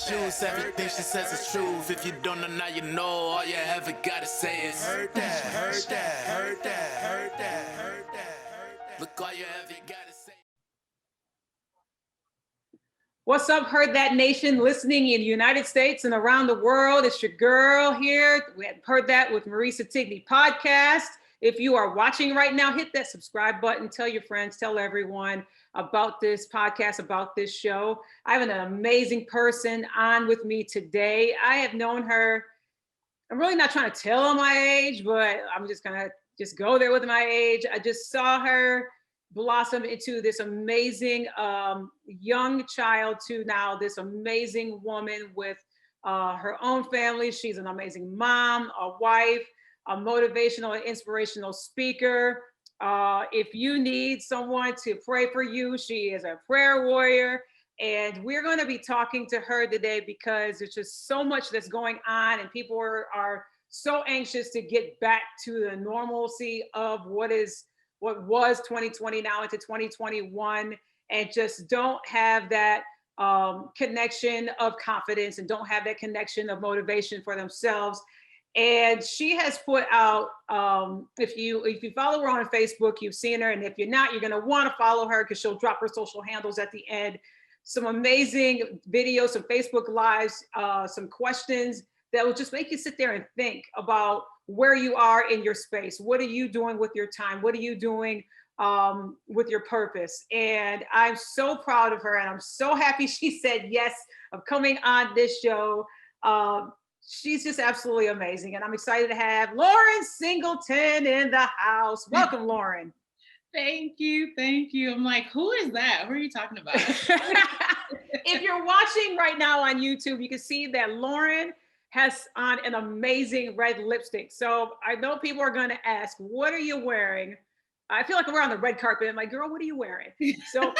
shoes. Everything she says is truth. If you don't know, now you know. All you ever gotta say is heard that, heard that, heard that, heard that, heard that. Look, all you ever gotta say. What's up, Heard That Nation, listening in the United States and around the world? It's your girl here. We had Heard That with Marisa Tigney podcast. If you are watching right now, hit that subscribe button. Tell your friends, tell everyone about this podcast, about this show. I have an amazing person on with me today. I have known her. I'm really not trying to tell my age, but I'm just gonna just go there with my age. I just saw her blossom into this amazing young child to now this amazing woman with her own family. She's an amazing mom, a wife, a motivational and inspirational speaker. If you need someone to pray for you, she is a prayer warrior. And we're going to be talking to her today because there's just so much that's going on, and people are so anxious to get back to the normalcy of what was 2020 now into 2021, and just don't have that connection of confidence and don't have that connection of motivation for themselves. And she has put out, if you follow her on Facebook, you've seen her, and if you're not, you're going to want to follow her because she'll drop her social handles at the end. Some amazing videos, some Facebook lives, some questions that will just make you sit there and think about where you are in your space. What are you doing with your time? What are you doing with your purpose? And I'm so proud of her, and I'm so happy she said yes of coming on this show. She's just absolutely amazing, and I'm excited to have Lhauren Singleton in the house. Welcome, Lhauren. Thank you. I'm like, who is that? Who are you talking about? If you're watching right now on YouTube, you can see that Lhauren has on an amazing red lipstick. So I know people are going to ask, what are you wearing? I feel like we're on the red carpet. I'm like, girl, what are you wearing? So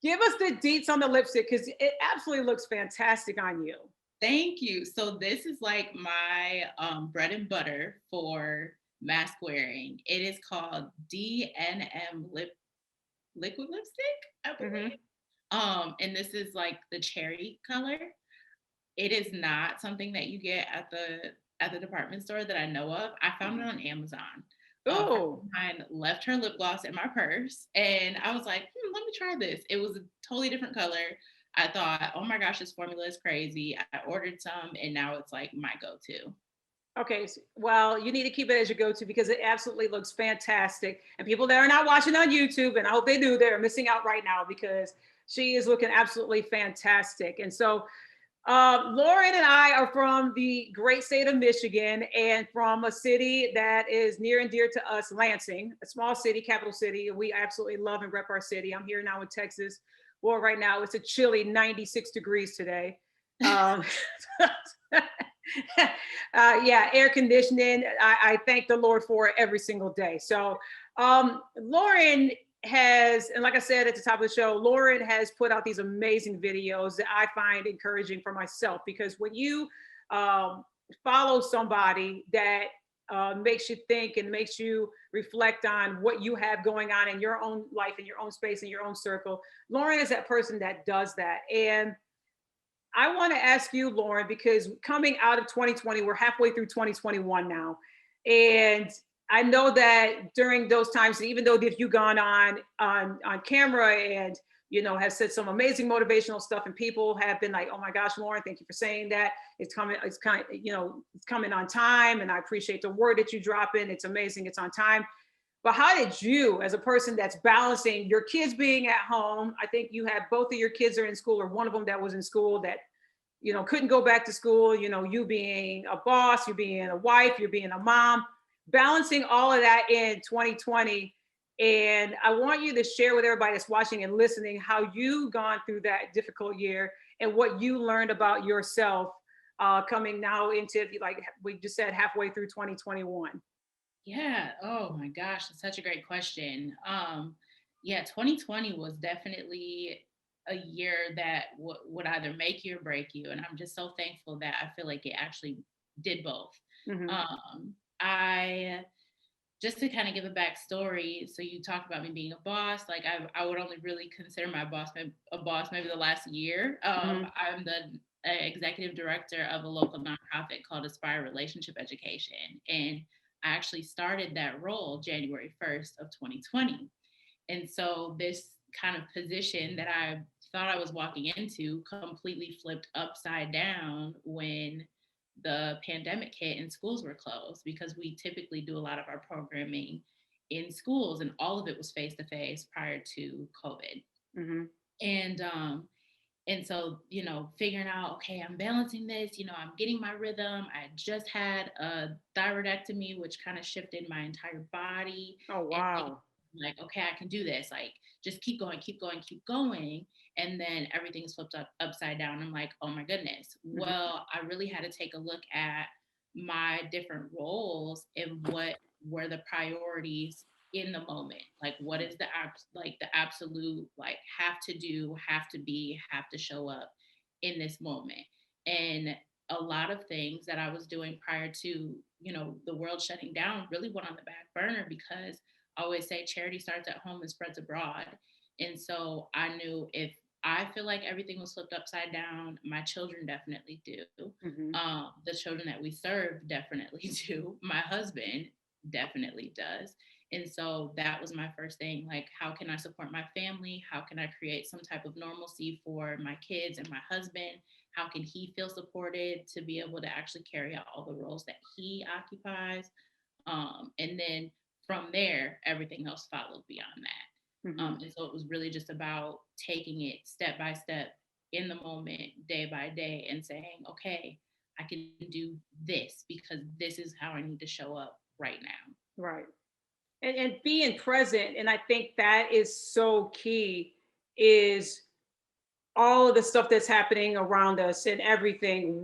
give us the deets on the lipstick because it absolutely looks fantastic on you. Thank you. So this is like my bread and butter for mask wearing. It is called DNM liquid lipstick, I believe. And this is like the cherry color. It is not something that you get at the department store that I know of. I found it on Amazon. Oh, mine left her lip gloss in my purse, and I was like, let me try this. It was a totally different color. I thought, oh my gosh, this formula is crazy. I ordered some, and now it's like my go-to. okay. Well, you need to keep it as your go-to because it absolutely looks fantastic. And people that are not watching on YouTube, and I hope they do, they're missing out right now because she is looking absolutely fantastic. And so Lhauren and I are from the great state of Michigan and from a city that is near and dear to us, Lansing, a small city, capital city. We absolutely love and rep our city. I'm here now in Texas. Well, right now it's a chilly 96 degrees today. Yeah, air conditioning. I thank the Lord for it every single day. So Lhauren has, and like I said at the top of the show, Lhauren has put out these amazing videos that I find encouraging for myself, because when you follow somebody that makes you think and makes you reflect on what you have going on in your own life, in your own space, in your own circle, Lhauren is that person that does that. And I want to ask you, Lhauren, because coming out of 2020, we're halfway through 2021 now. And I know that during those times, even though if you've gone on camera and have said some amazing motivational stuff, and people have been like, "Oh my gosh, Lhauren, thank you for saying that. It's coming on time, and I appreciate the word that you drop in. It's amazing. It's on time." But how did you, as a person that's balancing your kids being at home, I think you have both of your kids are in school, or one of them that was in school that couldn't go back to school, you being a boss, you being a wife, you're being a mom, balancing all of that in 2020. And I want you to share with everybody that's watching and listening how you've gone through that difficult year and what you learned about yourself coming now into, like we just said, halfway through 2021. Yeah. Oh my gosh, that's such a great question. Yeah, 2020 was definitely a year that would either make you or break you, and I'm just so thankful that I feel like it actually did both. I just to kind of give a backstory. So you talked about me being a boss. Like I would only really consider my boss a boss maybe the last year. I'm the an executive director of a local nonprofit called Aspire Relationship Education. And I actually started that role January 1st of 2020. And so this kind of position that I thought I was walking into completely flipped upside down when the pandemic hit and schools were closed, because we typically do a lot of our programming in schools, and all of it was face to face prior to COVID. Mm-hmm. And so, figuring out, okay, I'm balancing this, I'm getting my rhythm. I just had a thyroidectomy, which kind of shifted my entire body. Oh, And wow. like, okay, I can do this. Like, just keep going, keep going, keep going. And then everything's flipped upside down. I'm like, oh my goodness. Mm-hmm. Well, I really had to take a look at my different roles and what were the priorities in the moment. Like, what is the absolute, like, have to do, have to be, have to show up in this moment. And a lot of things that I was doing prior to, the world shutting down really went on the back burner, because I always say charity starts at home and spreads abroad. And so I knew, if I feel like everything was flipped upside down, my children definitely do. Mm-hmm. The children that we serve definitely do. My husband definitely does. And so that was my first thing. Like, how can I support my family? How can I create some type of normalcy for my kids and my husband? How can he feel supported to be able to actually carry out all the roles that he occupies? And then from there, everything else followed beyond that. Mm-hmm. And so it was really just about taking it step by step in the moment, day by day, and saying, okay, I can do this because this is how I need to show up right now. Right. And being present. And I think that is so key, is all of the stuff that's happening around us and everything.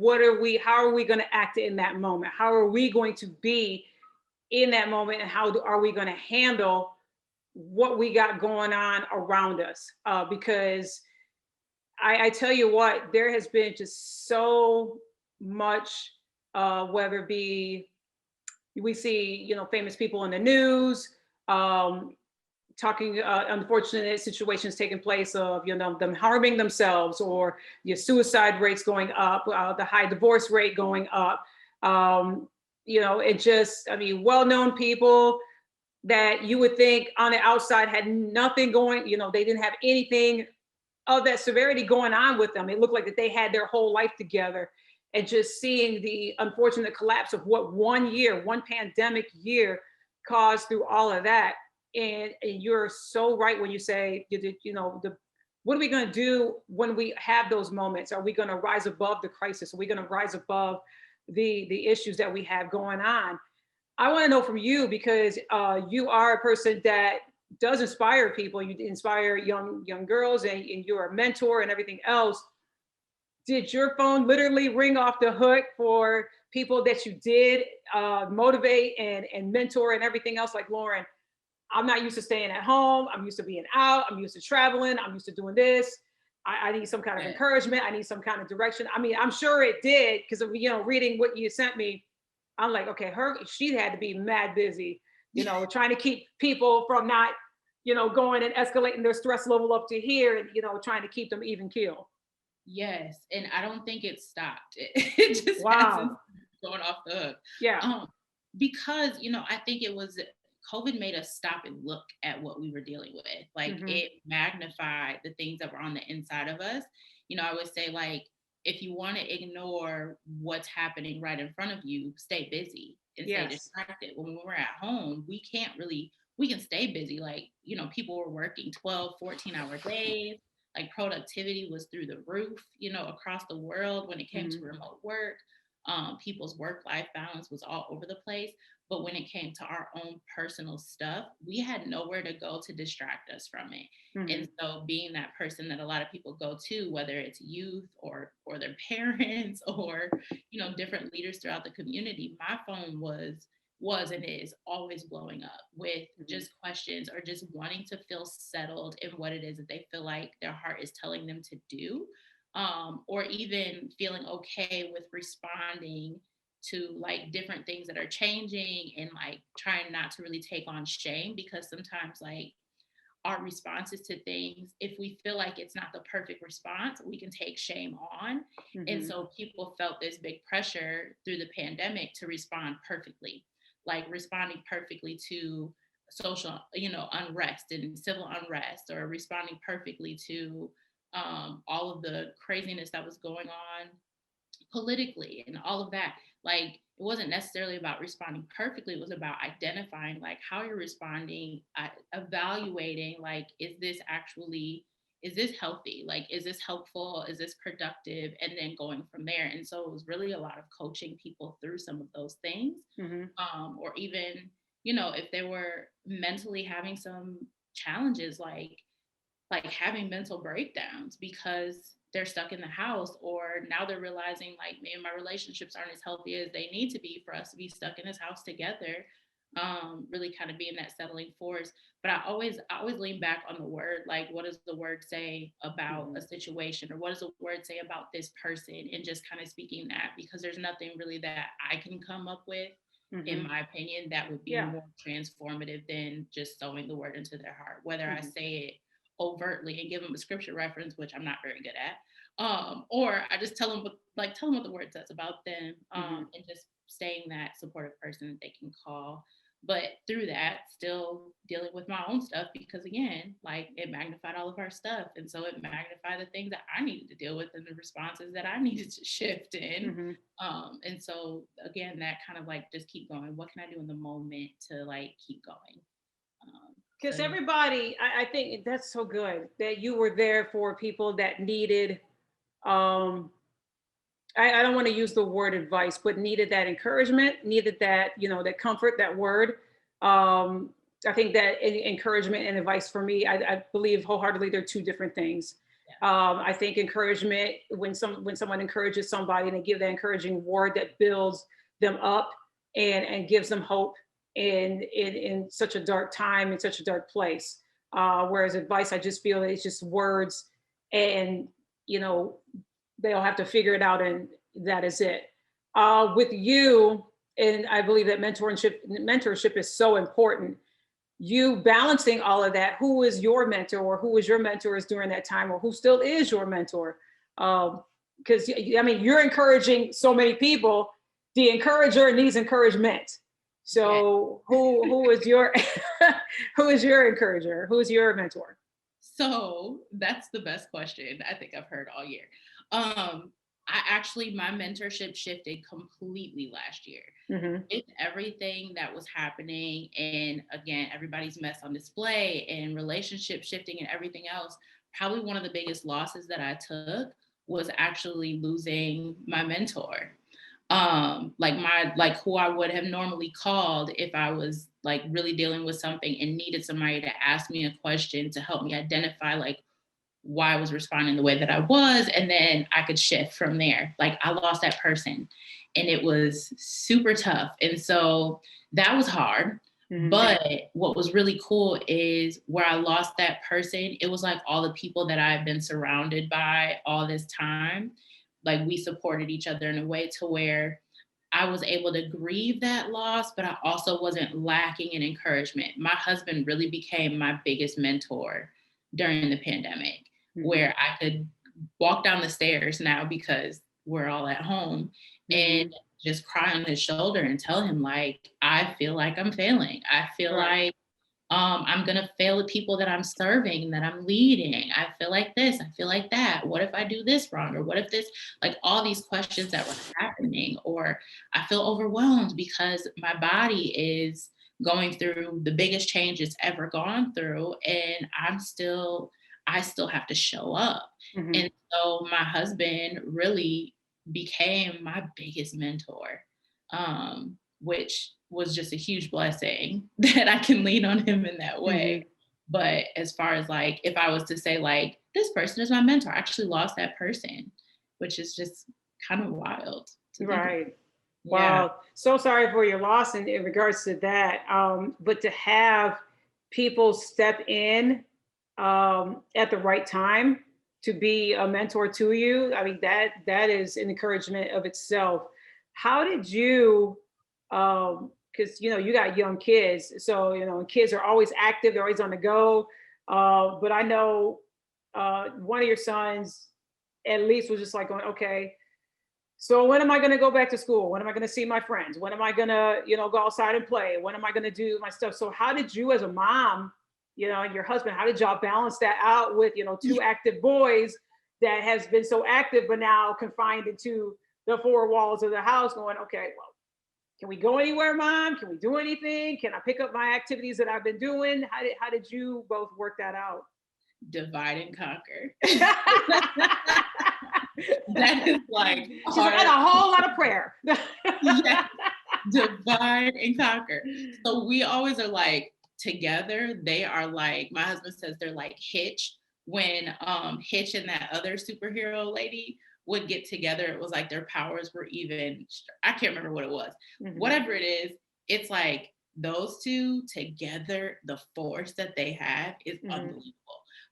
How are we going to act in that moment? How are we going to be in that moment? And are we going to handle what we got going on around us? Because I tell you what, there has been just so much, whether it be, we see, famous people in the news, um, talking unfortunate situations taking place of, them harming themselves, or your suicide rates going up, the high divorce rate going up. It just, I mean, well-known people that you would think on the outside had nothing going, they didn't have anything of that severity going on with them. It looked like that they had their whole life together. And just seeing the unfortunate collapse of what one pandemic year caused through all of that. And you're so right when you say, what are we going to do when we have those moments? Are we going to rise above the crisis? Are we going to rise above the issues that we have going on? I want to know from you, because you are a person that does inspire people. You inspire young girls, and you're a mentor and everything else. Did your phone literally ring off the hook for people that you did motivate and mentor and everything else? Like, Lhauren, I'm not used to staying at home. I'm used to being out. I'm used to traveling. I'm used to doing this. I need some kind of encouragement. I need some kind of direction. I mean, I'm sure it did, because of, reading what you sent me. I'm like, okay, she had to be mad busy, trying to keep people from not, going and escalating their stress level up to here, and, trying to keep them even keel. Yes. And I don't think it stopped. It just hasn't going off the hook. Yeah. Because, I think it was COVID made us stop and look at what we were dealing with. Like, it magnified the things that were on the inside of us. I would say, like, if you want to ignore what's happening right in front of you, stay busy and stay distracted. When we're at home, we can stay busy. Like, people were working 12, 14-hour days. Like, productivity was through the roof, across the world when it came to remote work. People's work-life balance was all over the place. But when it came to our own personal stuff, we had nowhere to go to distract us from it. And so being that person that a lot of people go to, whether it's youth or their parents or, different leaders throughout the community, my phone was and is always blowing up with just questions, or just wanting to feel settled in what it is that they feel like their heart is telling them to do. Or even feeling okay with responding to, like, different things that are changing, and, like, trying not to really take on shame, because sometimes, like, our responses to things, if we feel like it's not the perfect response, we can take shame on. And so people felt this big pressure through the pandemic to respond perfectly, like responding perfectly to social, unrest and civil unrest, or responding perfectly to all of the craziness that was going on politically and all of that. Like, it wasn't necessarily about responding perfectly. It was about identifying like how you're responding, evaluating, like, is this healthy? Like, is this helpful? Is this productive? And then going from there. And so it was really a lot of coaching people through some of those things. Or even, if they were mentally having some challenges, like having mental breakdowns because they're stuck in the house, or now they're realizing like maybe my relationships aren't as healthy as they need to be for us to be stuck in this house together. Really kind of being that settling force. But I always lean back on the word, like, what does the word say about a situation, or what does the word say about this person, and just kind of speaking that, because there's nothing really that I can come up with, in my opinion, that would be more transformative than just sowing the word into their heart, whether I say it overtly and give them a scripture reference, which I'm not very good at, or I just tell them what the word says about them, and just staying that supportive person that they can call. But through that, still dealing with my own stuff, because again, like, it magnified all of our stuff, and so it magnified the things that I needed to deal with and the responses that I needed to shift in. And so again, that kind of like just keep going. What can I do in the moment to like keep going? Because everybody, I think that's so good that you were there for people that needed, I don't want to use the word advice, but needed that encouragement, needed that, that comfort, that word. I think that encouragement and advice for me, I believe wholeheartedly they're two different things. I think encouragement, when someone encourages somebody and they give that encouraging word that builds them up and gives them hope in such a dark time, in such a dark place. Whereas advice, I just feel it's just words, and they'll have to figure it out, and that is it. With you, and I believe that mentorship is so important. You balancing all of that. Who is your mentor, or who was your mentors during that time, or who still is your mentor? Because you're encouraging so many people. The encourager needs encouragement. So who is your who is your encourager? Who is your mentor? So that's the best question I think I've heard all year. My mentorship shifted completely last year. With everything that was happening, and again, everybody's mess on display, and relationship shifting and everything else, probably one of the biggest losses that I took was actually losing my mentor. Who I would have normally called if I was like really dealing with something and needed somebody to ask me a question to help me identify like why I was responding the way that I was, and then I could shift from there. Like, I lost that person, and it was super tough. And so that was hard. But what was really cool is where I lost that person, it was like all the people that I've been surrounded by all this time, like, we supported each other in a way to where I was able to grieve that loss, but I also wasn't lacking in encouragement. My husband really became my biggest mentor during the pandemic, where I could walk down the stairs now, because we're all at home, and just cry on his shoulder and tell him, like, I feel like I'm failing. I feel like I'm going to fail the people that I'm serving, that I'm leading. I feel like this, I feel like that. What if I do this wrong? Or what if this, like, all these questions that were happening, or I feel overwhelmed because my body is going through the biggest change it's ever gone through. And I still have to show up. And so my husband really became my biggest mentor, which was just a huge blessing that I can lean on him in that way. But as far as like, if I was to say like, this person is my mentor, I actually lost that person, which is just kind of wild. Right. Wow. So sorry for your loss in regards to that. But to have people step in at the right time to be a mentor to you, I mean, that is an encouragement of itself. How did you, because you got young kids, so kids are always active, they're always on the go. But I know one of your sons at least was just like going, okay, so when am I going to go back to school? When am I going to see my friends? When am I going to, go outside and play? When am I going to do my stuff? So how did you as a mom, and your husband, how did y'all balance that out with, two active boys that has been so active, but now confined into the four walls of the house going, okay, well, can we go anywhere, Mom? Can we do anything? Can I pick up my activities that I've been doing? How did you both work that out? Divide and conquer. That is like she's like, and a whole lot of prayer. Yeah. Divide and conquer. So we always are like together. They are like, my husband says they're like Hitch. When Hitch and that other superhero lady would get together, it was like their powers were even, I can't remember what it was. Mm-hmm. Whatever it is, it's like those two together, the force that they have is unbelievable.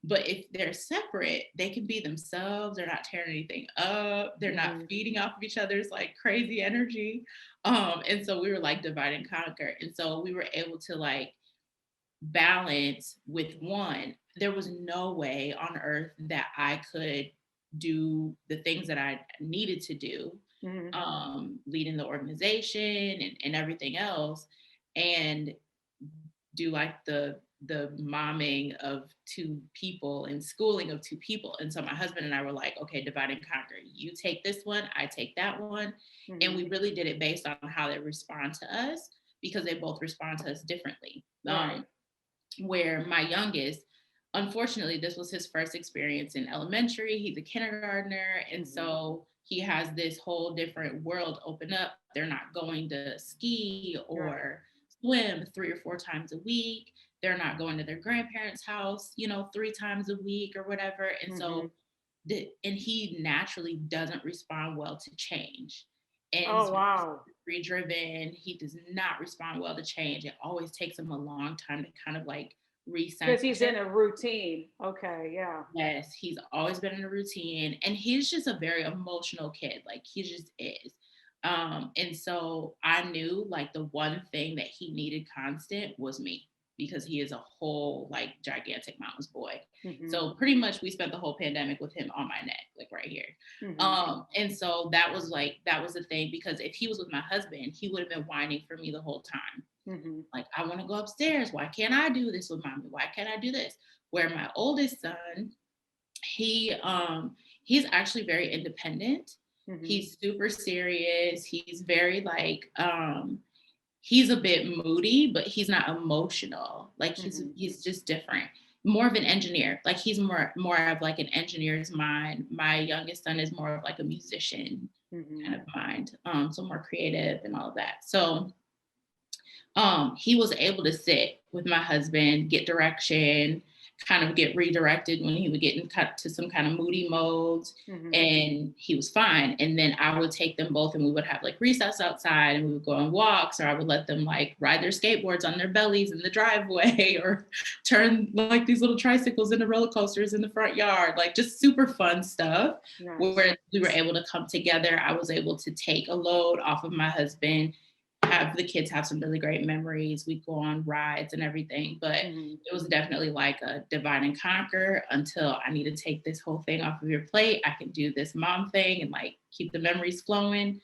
But if they're separate, they can be themselves. They're not tearing anything up. They're not feeding off of each other's like crazy energy. And so we were like divide and conquer. And so we were able to like balance with one. There was no way on earth that I could do the things that I needed to do, leading the organization and everything else, and do like the momming of two people and schooling of two people. And so my husband and I were like, okay, divide and conquer. You take this one, I take that one. And we really did it based on how they respond to us, because they both respond to us differently. Right. Where my youngest, unfortunately, this was his first experience in elementary. He's a kindergartner. And so he has this whole different world open up. They're not going to ski or swim 3 or 4 times a week. They're not going to their grandparents' house, 3 times a week or whatever. And so, and he naturally doesn't respond well to change. And driven, he does not respond well to change. It always takes him a long time to kind of like reset. Because he's in a routine. Okay, yeah. Yes, he's always been in a routine. And he's just a very emotional kid. Like he just is. And so I knew like the one thing that he needed constant was me, because he is a whole like gigantic mama's boy. So pretty much we spent the whole pandemic with him on my neck, like right here. And so that was the thing, because if he was with my husband, he would have been whining for me the whole time. Like, I want to go upstairs. Why can't I do this with mommy? Why can't I do this? Where my oldest son, he's actually very independent. He's super serious. He's very like, he's a bit moody, but he's not emotional. Like he's just different. More of an engineer. Like he's more of like an engineer's mind. My youngest son is more of like a musician kind of mind. So more creative and all of that. So he was able to sit with my husband, get direction, kind of get redirected when he would get to some kind of moody modes, and he was fine. And then I would take them both and we would have like recess outside and we would go on walks, or I would let them like ride their skateboards on their bellies in the driveway, or turn like these little tricycles into roller coasters in the front yard, like just super fun stuff. Where we were able to come together. I was able to take a load off of my husband, have the kids have some really great memories. We go on rides and everything, but it was definitely like a divide and conquer until I need to take this whole thing off of your plate. I can do this mom thing and like keep the memories flowing,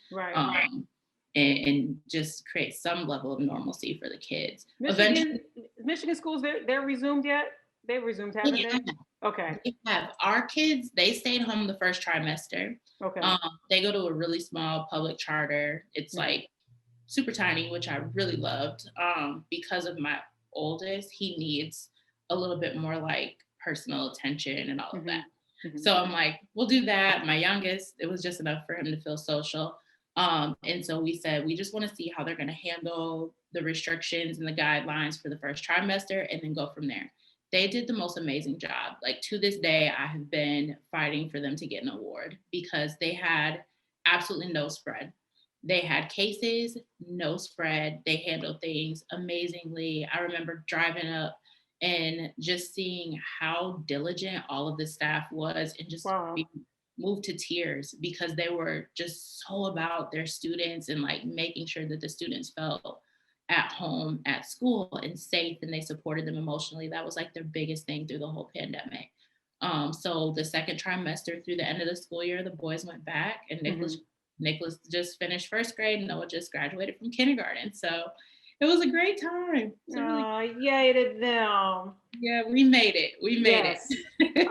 and just create some level of normalcy for the kids. Michigan schools, they're resumed yet? They resumed, haven't they? Okay. They have. Our kids, they stayed home the first trimester. Okay. They go to a really small public charter. It's like super tiny, which I really loved. Because of my oldest, he needs a little bit more like personal attention and all of that. So I'm like, we'll do that. My youngest, it was just enough for him to feel social. And so we said, we just want to see how they're going to handle the restrictions and the guidelines for the first trimester and then go from there. They did the most amazing job. Like to this day, I have been fighting for them to get an award because they had absolutely no spread. They had cases, no spread. They handled things amazingly. I remember driving up and just seeing how diligent all of the staff was, and just being moved to tears because they were just so about their students and like making sure that the students felt at home, at school, and safe, and they supported them emotionally. That was like their biggest thing through the whole pandemic. So the second trimester, through the end of the school year, the boys went back, and Nicholas just finished first grade, and Noah just graduated from kindergarten. So it was a great time. Yay to them. Yeah, we made it. We made it.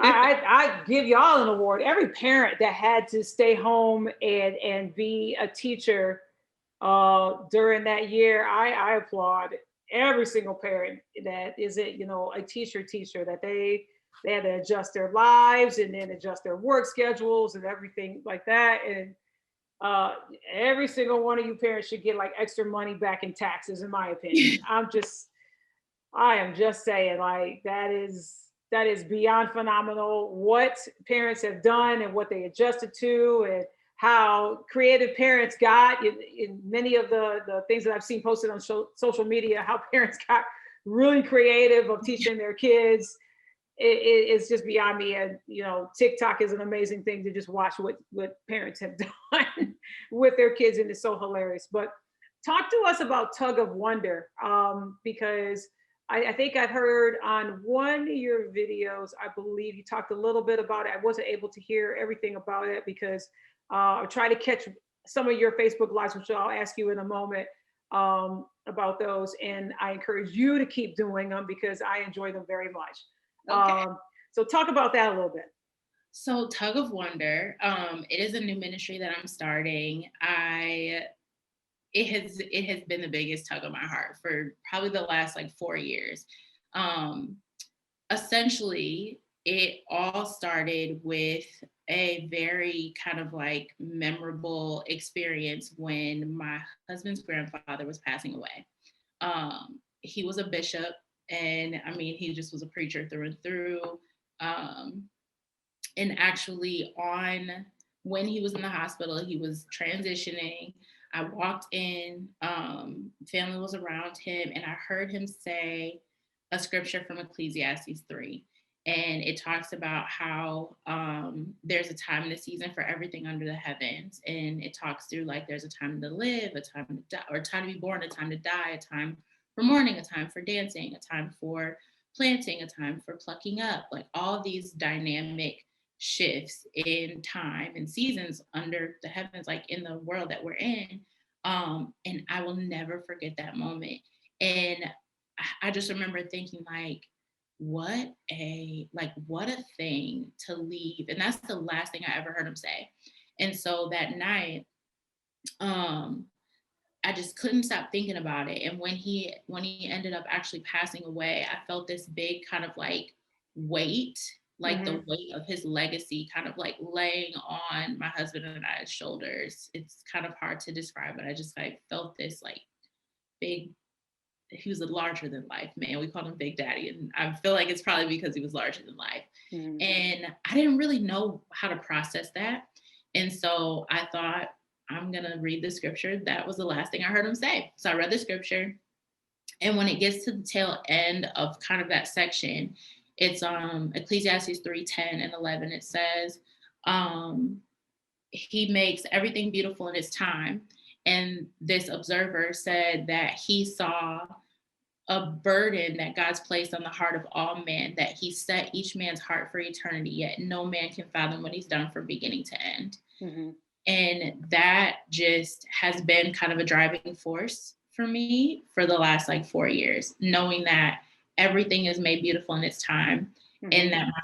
I give y'all an award. Every parent that had to stay home and be a teacher during that year, I applaud every single parent that isn't, a teacher that they had to adjust their lives and then adjust their work schedules and everything like that. And every single one of you parents should get like extra money back in taxes, in my opinion. I am just saying, like, that is beyond phenomenal what parents have done and what they adjusted to, and how creative parents got in many of the things that I've seen posted on social media, how parents got really creative of teaching their kids. It's just beyond me. And TikTok is an amazing thing to just watch what parents have done with their kids, and it's so hilarious. But talk to us about Tug of Wonder, because I think I've heard on one of your videos, I believe you talked a little bit about it. I wasn't able to hear everything about it because I tried to catch some of your Facebook lives, which I'll ask you in a moment about those. And I encourage you to keep doing them because I enjoy them very much. Okay. So talk about that a little bit. So Tug of Wonder, it is a new ministry that I'm starting. It has been the biggest tug of my heart for probably the last like 4 years. Essentially, it all started with a very kind of like memorable experience when my husband's grandfather was passing away. He was a bishop, and I mean, he just was a preacher through and through. And actually, when he was in the hospital, he was transitioning. I walked in, family was around him, and I heard him say a scripture from Ecclesiastes 3. And it talks about how there's a time and a season for everything under the heavens. And it talks through like there's a time to live, a time to die, or a time to be born, a time to die, a time for mourning, a time for dancing, a time for planting, a time for plucking up, like all these dynamic shifts in time and seasons under the heavens, like in the world that we're in. And I will never forget that moment. And I just remember thinking like, what a thing to leave. And that's the last thing I ever heard him say. And so that night, I just couldn't stop thinking about it. And when he ended up actually passing away, I felt this big kind of like weight, like the weight of his legacy kind of like laying on my husband and I's shoulders. It's kind of hard to describe, but I just like felt this like big, he was a larger than life man. We called him Big Daddy. And I feel like it's probably because he was larger than life. And I didn't really know how to process that. And so I thought, I'm going to read the scripture. That was the last thing I heard him say. So I read the scripture. And when it gets to the tail end of kind of that section, it's Ecclesiastes 3:10 and 11. It says, he makes everything beautiful in its time. And this observer said that he saw a burden that God's placed on the heart of all men, that he set each man's heart for eternity, yet no man can fathom what he's done from beginning to end. And that just has been kind of a driving force for me for the last like 4 years, knowing that everything is made beautiful in its time, and that my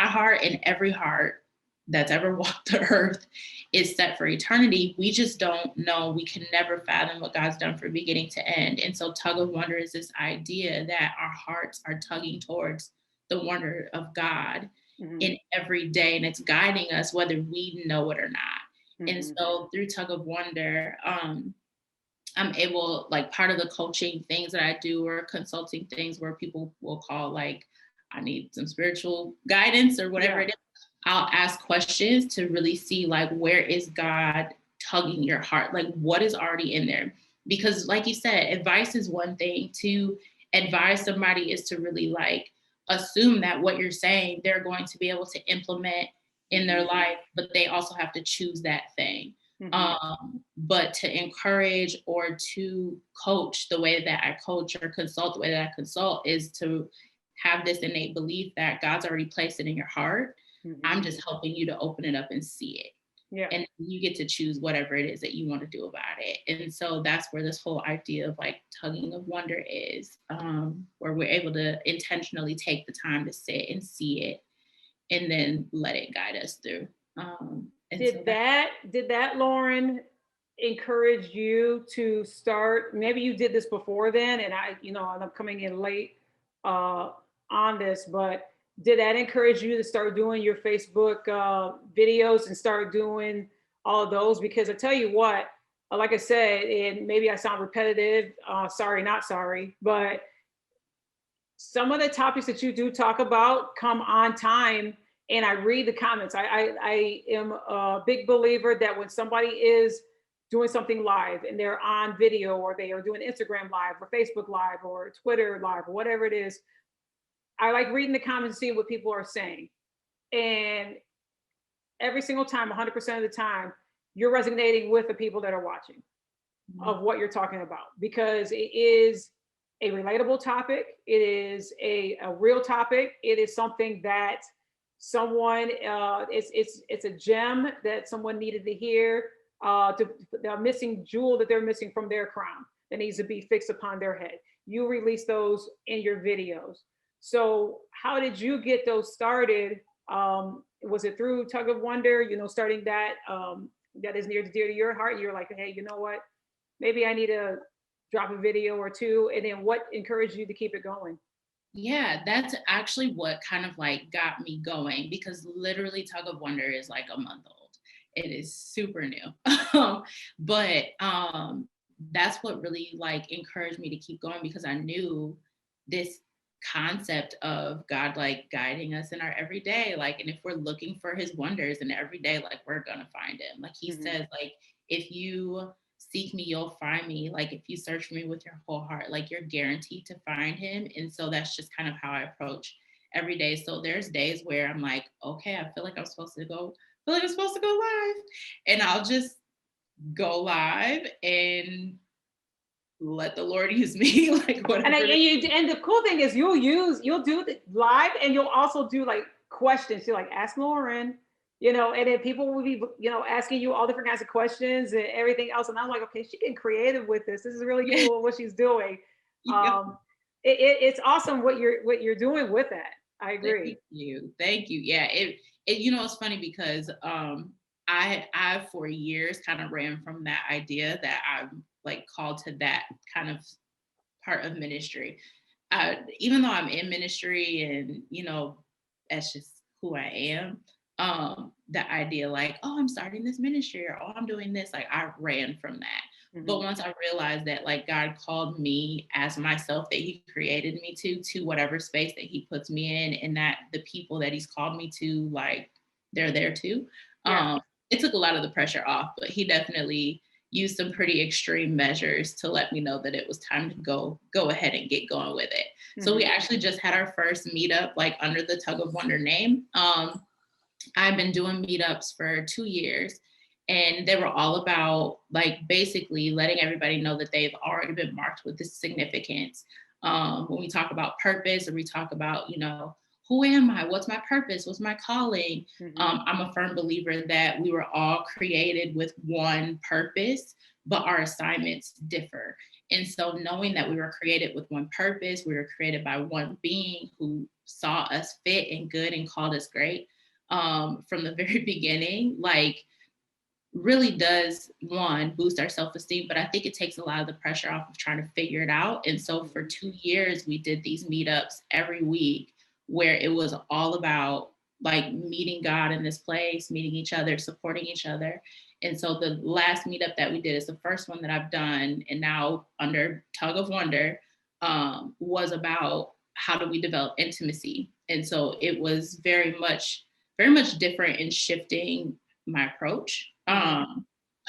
heart and every heart that's ever walked the earth is set for eternity. We just don't know. We can never fathom what God's done from beginning to end. And so Tug of Wonder is this idea that our hearts are tugging towards the wonder of God in every day, and it's guiding us whether we know it or not. And so through Tug of Wonder, I'm able, like part of the coaching things that I do or consulting things where people will call like, I need some spiritual guidance or whatever it is. I'll ask questions to really see like, where is God tugging your heart? Like what is already in there? Because like you said, advice is one thing. To advise somebody is to really like assume that what you're saying, they're going to be able to implement in their life, but they also have to choose that thing. But to encourage or to coach the way that I coach or consult the way that I consult is to have this innate belief that God's already placed it in your heart. I'm just helping you to open it up and see it. Yeah. And you get to choose whatever it is that you want to do about it. And so that's where this whole idea of like tugging of wonder is, where we're able to intentionally take the time to sit and see it and then let it guide us through. Did that, Lhauren, encourage you to start? Maybe you did this before then, and I'm coming in late on this, but did that encourage you to start doing your Facebook videos and start doing all of those? Because I tell you what, like I said, and maybe I sound repetitive, sorry, not sorry, but some of the topics that you do talk about come on time, and I read the comments. I am a big believer that when somebody is doing something live and they're on video, or they are doing Instagram live or Facebook live or Twitter live or whatever it is, I like reading the comments and seeing what people are saying. And every single time, 100% of the time, you're resonating with the people that are watching of what you're talking about, because it is a relatable topic. It is a real topic. It is something that someone, it's a gem that someone needed to hear, the missing jewel that they're missing from their crown that needs to be fixed upon their head. You release those in your videos. So how did you get those started? Was it through Tug of Wonder, starting that, that is near to your heart? You're like, hey, you know what? Maybe I need to drop a video or two. And then what encouraged you to keep it going? Yeah, that's actually what kind of like got me going, because literally Tug of Wonder is like a month old. It is super new. But that's what really like encouraged me to keep going, because I knew this concept of God like guiding us in our everyday, like, and if we're looking for his wonders in every day, like we're gonna find him. Like he says, like, if you seek me, you'll find me. Like if you search for me with your whole heart, like you're guaranteed to find him. And so that's just kind of how I approach every day. So there's days where I'm like, okay, I feel like I'm supposed to go live, and I'll just go live and let the Lord use me, like whatever. And the cool thing is you'll do the live, and you'll also do like questions. You're like, ask Lhauren, and then people will be, asking you all different kinds of questions and everything else. And I'm like, okay, she's getting creative with this. This is really cool what she's doing. Yeah. It's awesome what you're doing with that. I agree. Thank you. Yeah. It it's funny because I for years kind of ran from that idea that I'm like called to that kind of part of ministry. Even though I'm in ministry and, that's just who I am. The idea like, oh, I'm starting this ministry, or oh, I'm doing this, like I ran from that. But once I realized that like God called me as myself, that he created me to whatever space that he puts me in, and that the people that he's called me to, like they're there too. It took a lot of the pressure off, but he definitely used some pretty extreme measures to let me know that it was time to go ahead and get going with it. So we actually just had our first meetup like under the Tug of Wonder name. I've been doing meetups for 2 years, and they were all about like basically letting everybody know that they've already been marked with this significance. When we talk about purpose, or we talk about, who am I? What's my purpose? What's my calling? I'm a firm believer that we were all created with one purpose, but our assignments differ. And so knowing that we were created with one purpose, we were created by one being who saw us fit and good and called us great, from the very beginning, like really does, one, boost our self-esteem, but I think it takes a lot of the pressure off of trying to figure it out. And so for 2 years, we did these meetups every week, where it was all about like meeting God in this place, meeting each other, supporting each other. And so the last meetup that we did is the first one that I've done, and now under Tug of Wonder, was about how do we develop intimacy. And so it was very much different in shifting my approach. But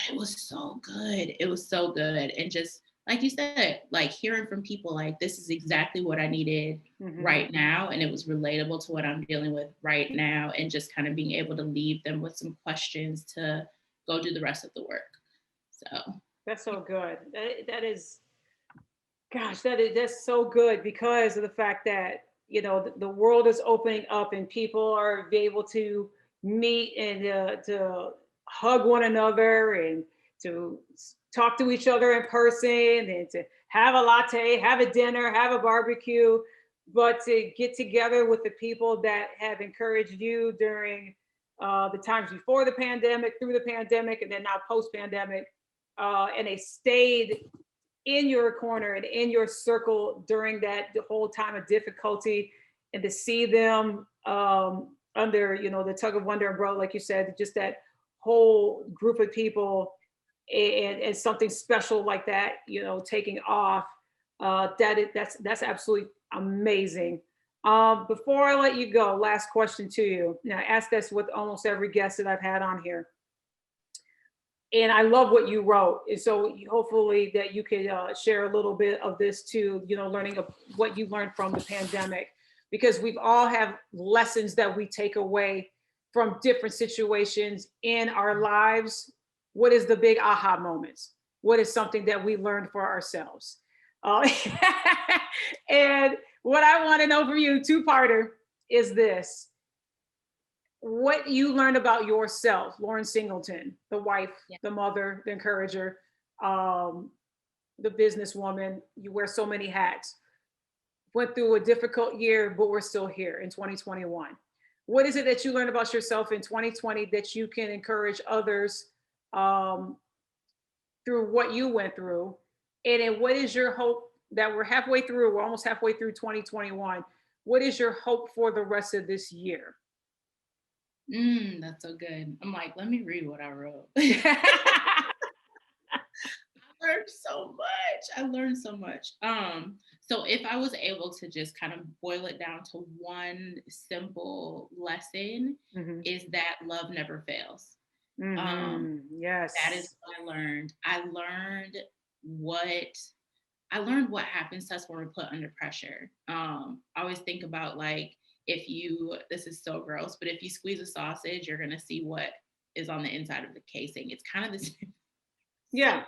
it was so good. It was so good. And just like you said, like hearing from people like, this is exactly what I needed right now. And it was relatable to what I'm dealing with right now. And just kind of being able to leave them with some questions to, go do the rest of the work. So That's so good. That is, gosh, that's so good because of the fact that the world is opening up and people are be able to meet and to hug one another and to talk to each other in person and to have a latte, have a dinner, have a barbecue, but to get together with the people that have encouraged you during the times before the pandemic, through the pandemic, and then now post pandemic, and they stayed in your corner and in your circle during that whole time of difficulty, and to see them under the Tug of Wonder umbrella, like you said, just that whole group of people, and something special like that taking off, that's absolutely amazing. Before I let you go, last question to you. Now, I ask this with almost every guest that I've had on here, and I love what you wrote. And so hopefully that you could share a little bit of this too, learning of what you learned from the pandemic, because we've all have lessons that we take away from different situations in our lives. What is the big aha moments? What is something that we learned for ourselves? And what I want to know from you, two-parter, is this: what you learned about yourself, Lhauren Singleton, the wife, the mother, the encourager, the businesswoman. You wear so many hats. Went through a difficult year, but we're still here in 2021. What is it that you learned about yourself in 2020 that you can encourage others through what you went through? And then what is your hope that we're almost halfway through 2021? What is your hope for the rest of this year? That's so good. I'm like, let me read what I wrote. I learned so much. So if I was able to just kind of boil it down to one simple lesson, is that love never fails. Yes. That is what I learned. I learned what happens to us when we're put under pressure. I always think about, like, this is so gross, but if you squeeze a sausage, you're going to see what is on the inside of the casing. It's kind of the same. Yeah.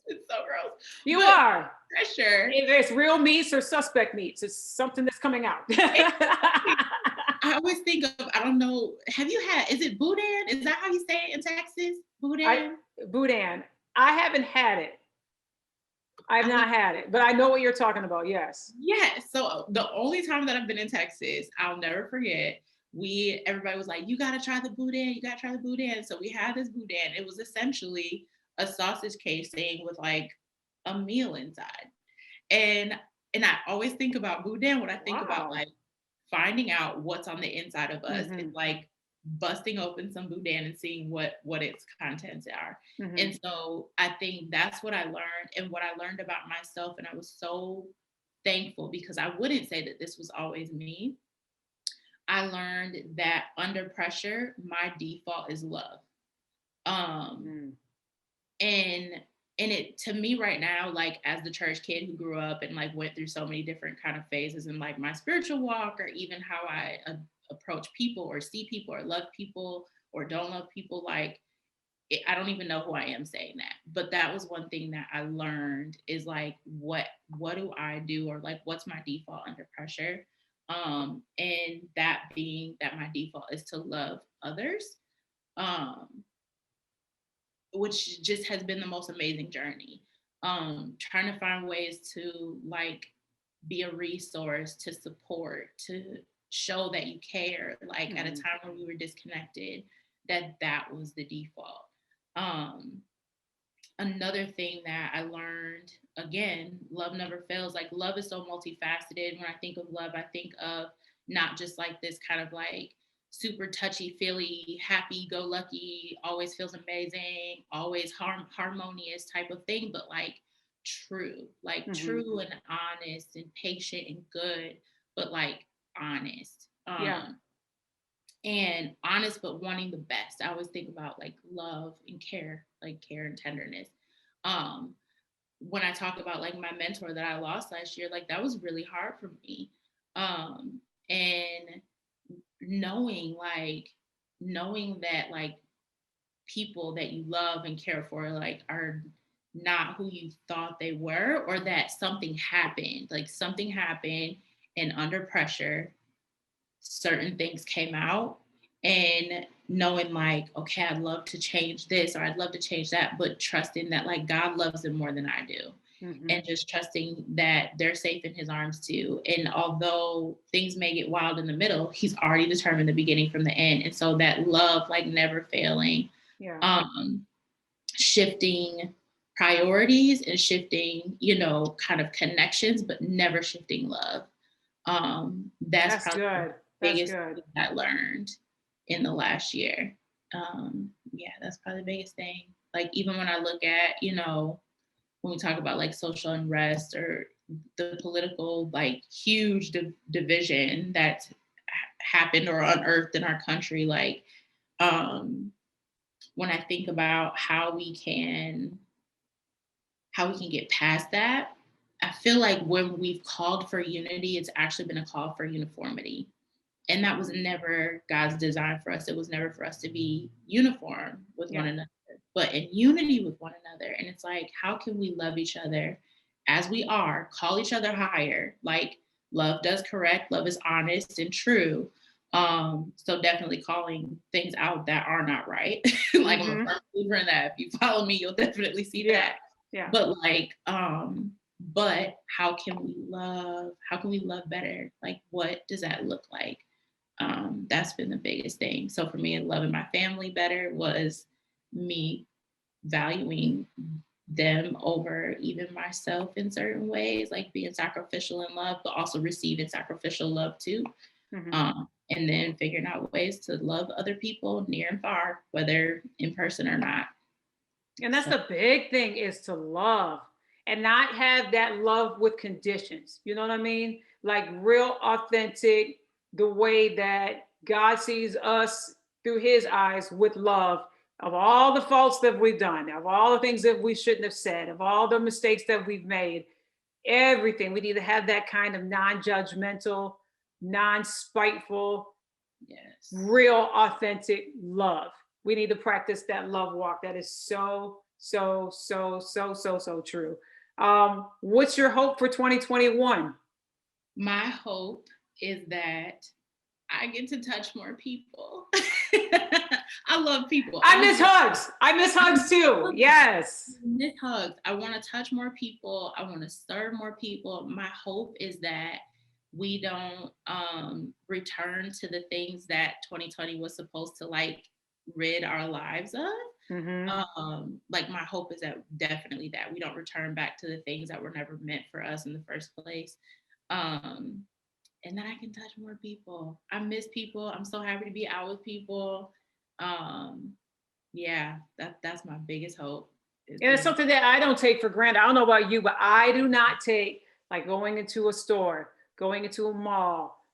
It's so gross. You are. Pressure. Either it's real meats or suspect meats. It's something that's coming out. I always think of, I don't know, is it boudin? Is that how you say it in Texas? Boudin? Boudin. I haven't had it. I've not had it, but I know what you're talking about. Yes. Yes. So the only time that I've been in Texas, I'll never forget, everybody was like, you got to try the boudin. You got to try the boudin. So we had this boudin. It was essentially a sausage casing with like a meal inside. And I always think about boudin when I think about like finding out what's on the inside of us. It's like busting open some boudin and seeing what its contents are. And so I think that's what I learned, and what I learned about myself. And I was so thankful, because I wouldn't say that this was always me. I learned that under pressure, my default is love. And it, to me right now, like as the church kid who grew up and like went through so many different kind of phases in like my spiritual walk, or even how I approach people or see people or love people or don't love people, like I don't even know who I am saying that. But that was one thing that I learned, is like, what do I do, or like what's my default under pressure? And that being that my default is to love others. Which just has been the most amazing journey. Trying to find ways to like be a resource, to support, to show that you care, like at a time when we were disconnected, that was the default. Another thing that I learned, again, love never fails. Like, love is so multifaceted. When I think of love, I think of not just like this kind of like super touchy-feely, happy-go-lucky, always feels amazing, always harmonious type of thing, but like true and honest and patient and good, but like honest. And honest, but wanting the best. I always think about like love and care, like care and tenderness. When I talk about like my mentor that I lost last year, like that was really hard for me. And knowing that like people that you love and care for like are not who you thought they were, or that something happened, and under pressure certain things came out, and knowing like, okay, I'd love to change this or I'd love to change that, but trusting that like God loves them more than I do. Mhm. And just trusting that they're safe in his arms too. And although things may get wild in the middle, he's already determined the beginning from the end. And so that love, like never failing, Yeah. Shifting priorities and shifting, kind of connections, but never shifting love. That's probably good. the That's biggest good. thing I learned in the last year. Yeah, that's probably the biggest thing. Like even when I look at, when we talk about like social unrest or the political like huge division that's happened or unearthed in our country, like when I think about how we can get past that, I feel like when we've called for unity, it's actually been a call for uniformity. And that was never God's design for us. It was never for us to be uniform with one another, but in unity with one another. And it's like, how can we love each other as we are, call each other higher? Like love does correct, love is honest and true. So definitely calling things out that are not right. Like I'm a firm believer in that. If you follow me, you'll definitely see that. Yeah. But like, but how can we love better? Like, what does that look like? That's been the biggest thing. So for me, loving my family better was me valuing them over even myself in certain ways, like being sacrificial in love, but also receiving sacrificial love too. And then figuring out ways to love other people near and far, whether in person or not. And that's the big thing, is to love and not have that love with conditions. You know what I mean? Like real authentic, the way that God sees us through his eyes, with love, of all the faults that we've done, of all the things that we shouldn't have said, of all the mistakes that we've made, everything. We need to have that kind of non-judgmental, non-spiteful, real authentic love. We need to practice that love walk. That is so true. What's your hope for 2021? My hope is that I get to touch more people. I love people. I miss hugs. I miss hugs too. Yes. I miss hugs. I want to touch more people. I want to serve more people. My hope is that we don't return to the things that 2020 was supposed to like rid our lives of. Like my hope is that definitely that we don't return back to the things that were never meant for us in the first place. And that I can touch more people. I miss people. I'm so happy to be out with people. Yeah, that's my biggest hope. And it's something that I don't take for granted. I don't know about you, but I do not take, like, going into a store, going into a mall,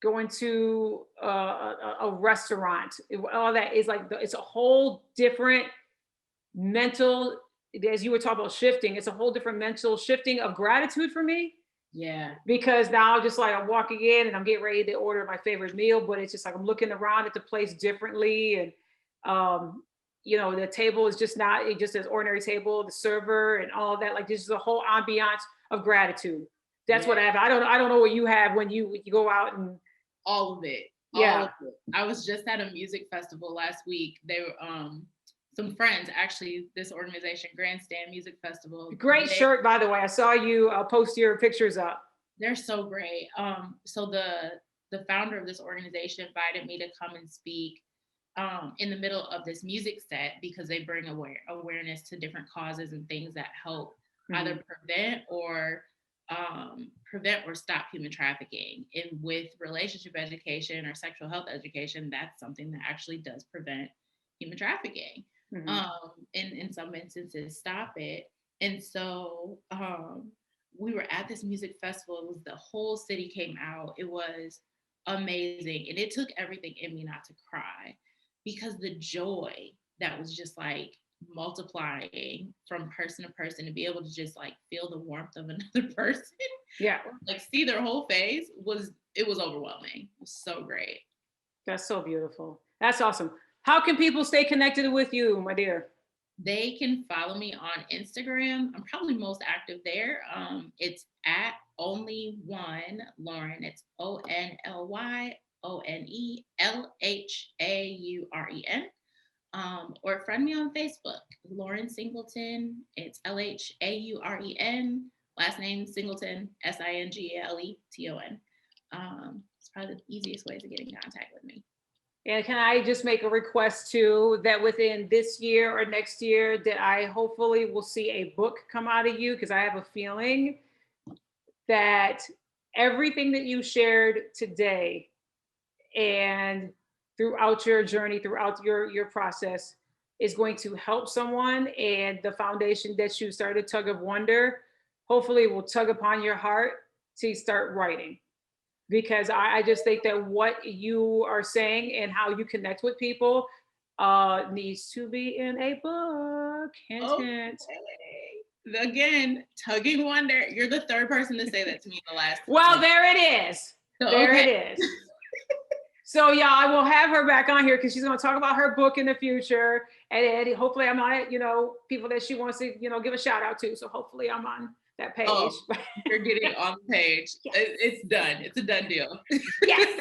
going to a restaurant. All that is like, it's a whole different mental, as you were talking about shifting, it's a whole different mental shifting of gratitude for me. Yeah. Because now just like I'm walking in and I'm getting ready to order my favorite meal, but it's just like I'm looking around at the place differently. And the table is just not just as ordinary table, the server and all of that. Like this is a whole ambiance of gratitude. That's what I have. I don't know what you have when you go out. And all of it. Yeah. All of it. I was just at a music festival last week. They were some friends, actually, this organization, Grandstand Music Festival. Great shirt, by the way. I saw you post your pictures up. They're so great. So the founder of this organization invited me to come and speak in the middle of this music set, because they bring awareness to different causes and things that help either prevent or stop human trafficking. And with relationship education or sexual health education, that's something that actually does prevent human trafficking. In some instances, stop it. And so we were at this music festival. It was the whole city came out. It was amazing. And it took everything in me not to cry, because the joy that was just like multiplying from person to person, to be able to just like feel the warmth of another person, like see their whole face, was overwhelming. It was so great. That's so beautiful. That's awesome. How can people stay connected with you, my dear? They can follow me on Instagram. I'm probably most active there. It's at only one Lhauren. It's ONLYONELHAUREN. Or friend me on Facebook, Lhauren Singleton. It's LHAUREN. Last name Singleton, SINGLETON. It's probably the easiest way to get in contact with me. And can I just make a request too, that within this year or next year, that I hopefully will see a book come out of you, because I have a feeling that everything that you shared today and throughout your journey, throughout your process, is going to help someone. And the foundation that you started, Tug of Wonder, hopefully will tug upon your heart to start writing. Because I just think that what you are saying and how you connect with people needs to be in a book. Hint, hint. Again, Tugging Wonder. You're the third person to say that to me in the last. Well, there it is. So, there it is. So yeah, I will have her back on here because she's going to talk about her book in the future, and hopefully I'm on, people that she wants to, give a shout out to. So hopefully I'm on that page. Oh, you're getting on the page. Yes. It's done. It's a done deal. Yes.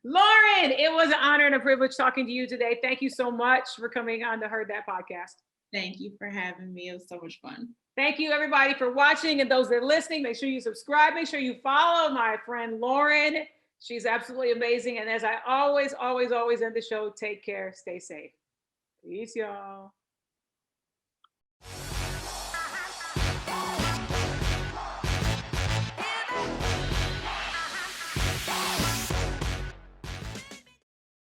Lhauren, it was an honor and a privilege talking to you today. Thank you so much for coming on the Heard That podcast. Thank you for having me. It was so much fun. Thank you everybody for watching, and those that are listening, make sure you subscribe. Make sure you follow my friend Lhauren. She's absolutely amazing. And as I always end the show, take care, stay safe. Peace, y'all.